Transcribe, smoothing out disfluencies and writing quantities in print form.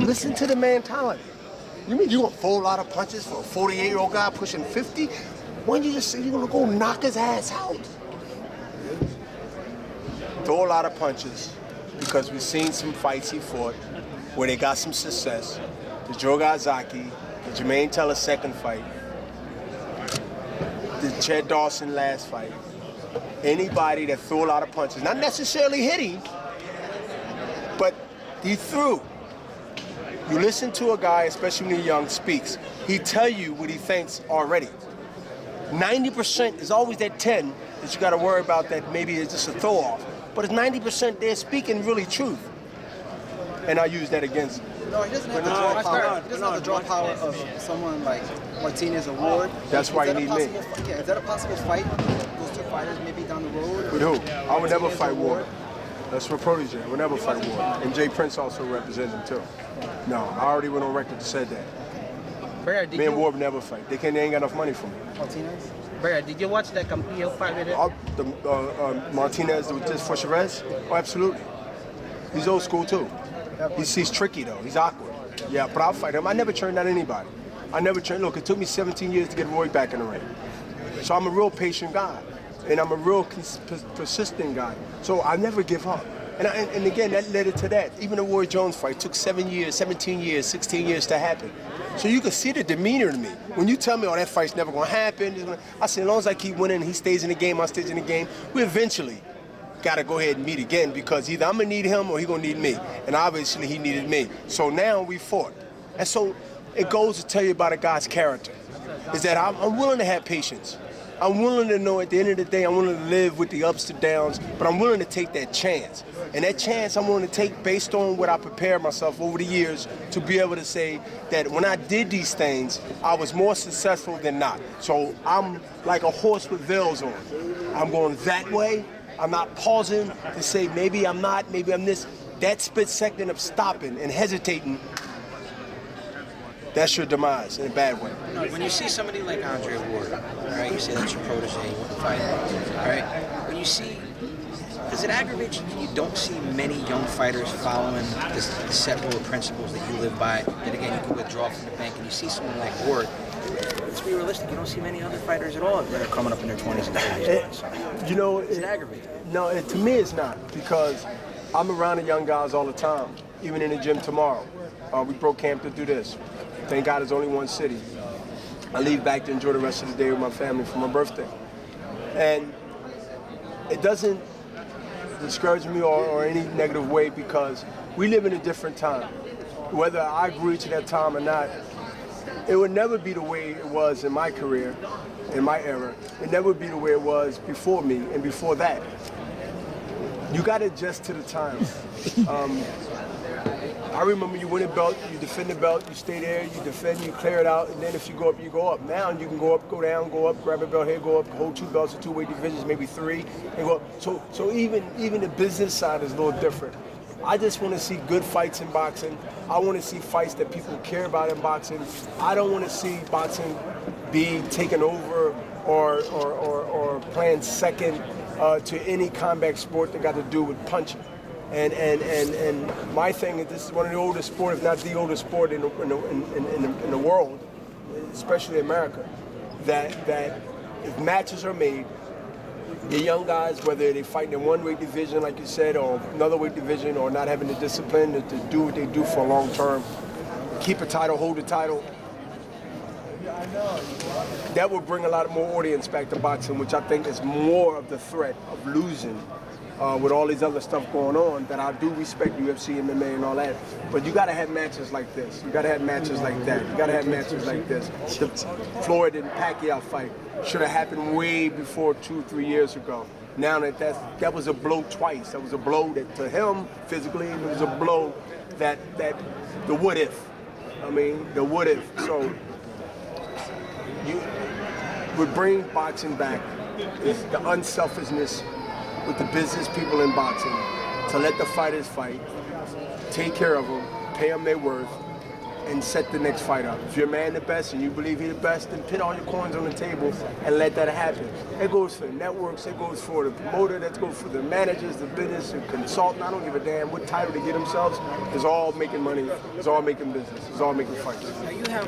Listen to the mentality. You mean you gonna throw a lot of punches for a 48-year-old guy pushing 50? When you just say you're gonna go knock his ass out? Throw a lot of punches because we've seen some fights he fought where they got some success. The Joe Gazaki, the Jermaine Teller second fight, the Ched Dawson last fight. Anybody that threw a lot of punches, not necessarily hitting, but he threw. You listen to a guy, especially when he's young, speaks. He tell you what he thinks already. 90% is always that 10 that you got to worry about that maybe it's just a throw off. But it's 90% they're speaking really truth. And I use that against him. No, he doesn't have the draw power. He doesn't have the draw power of someone like Martinez or Ward. That's why you need me. Yeah, is that a possible fight? Those two fighters maybe down the road? With who? I would never fight Ward. That's for Protege. I would never fight Ward. And Jay Prince also represents him too. No, I already went on record to say that. Me and Ward never fight. They ain't got enough money for me. Martinez? Bernard, did you watch that Campillo fight with him? Martinez just for Chavez? Oh, absolutely. He's old school too. He's tricky though. He's awkward. Yeah, but I'll fight him. I never turned down anybody. I never turned. Look, it took me 17 years to get Roy back in the ring. So I'm a real patient guy, and I'm a real persistent guy. So I never give up. And again, that led it to that. Even the Roy Jones fight took 7 years, 17 years, 16 years to happen. So you can see the demeanor in me. When you tell me, oh, that fight's never gonna happen, I say, as long as I keep winning, he stays in the game, I stays in the game, we eventually got to go ahead and meet again because either I'm going to need him or he going to need me. And obviously he needed me. So now we fought. And so it goes to tell you about a guy's character, is that I'm willing to have patience. I'm willing to know at the end of the day, I'm willing to live with the ups and downs, but I'm willing to take that chance. And that chance I'm willing to take based on what I prepared myself over the years to be able to say that when I did these things, I was more successful than not. So I'm like a horse with veils on. I'm going that way. I'm not pausing to say maybe I'm not, maybe I'm this. That split second of stopping and hesitating, that's your demise in a bad way. When you see somebody like Andre Ward, right, you say that's your protege, you want to fight, right? When you see, does it aggravate you when you don't see many young fighters following the set rule of principles that you live by, that again you can withdraw from the bank, and you see someone like Ward? Let's be realistic, you don't see many other fighters at all that are coming up in their 20s and 30s. You know, does it aggravate? No, to me it's not, because I'm around the young guys all the time, even in the gym tomorrow. We broke camp to do this. Thank God it's only one city. I leave back to enjoy the rest of the day with my family for my birthday. And it doesn't discourage me or any negative way because we live in a different time. Whether I agree to that time or not, it would never be the way it was in my career, in my era. It never would be the way it was before me and before that. You got to adjust to the times. I remember you win a belt, you defend the belt, you stay there, you defend, you clear it out, and then if you go up, you go up. Now you can go up, go down, go up, grab a belt here, go up, hold two belts or two-weight divisions, maybe three, and go up. So even the business side is a little different. I just want to see good fights in boxing. I want to see fights that people care about in boxing. I don't want to see boxing be taken over or playing second to any combat sport that got to do with punching. And my thing is, this is one of the oldest sport, if not the oldest sport in the world, especially America, that if matches are made, the young guys, whether they fight in one weight division, like you said, or another weight division, or not having the discipline to do what they do for a long term, keep a title, hold a title, that will bring a lot more audience back to boxing, which I think is more of the threat of losing with all these other stuff going on. That I do respect UFC, MMA, and all that. But you got to have matches like this. You got to have matches like that. You got to have matches like this. The Floyd and Pacquiao fight should have happened way before 2-3 years ago. Now that was a blow twice. That was a blow that to him physically, and it was a blow that the what if. I mean, the what if. So you would bring boxing back is the unselfishness with the business people in boxing to let the fighters fight, take care of them, pay them their worth, and set the next fight up. If you're a man the best and you believe he's the best, then put all your coins on the table and let that happen. It goes for the networks, it goes for the promoter, that goes for the managers, the business, the consultant. I don't give a damn what title they get themselves. It's all making money, it's all making business, it's all making fights. Now you have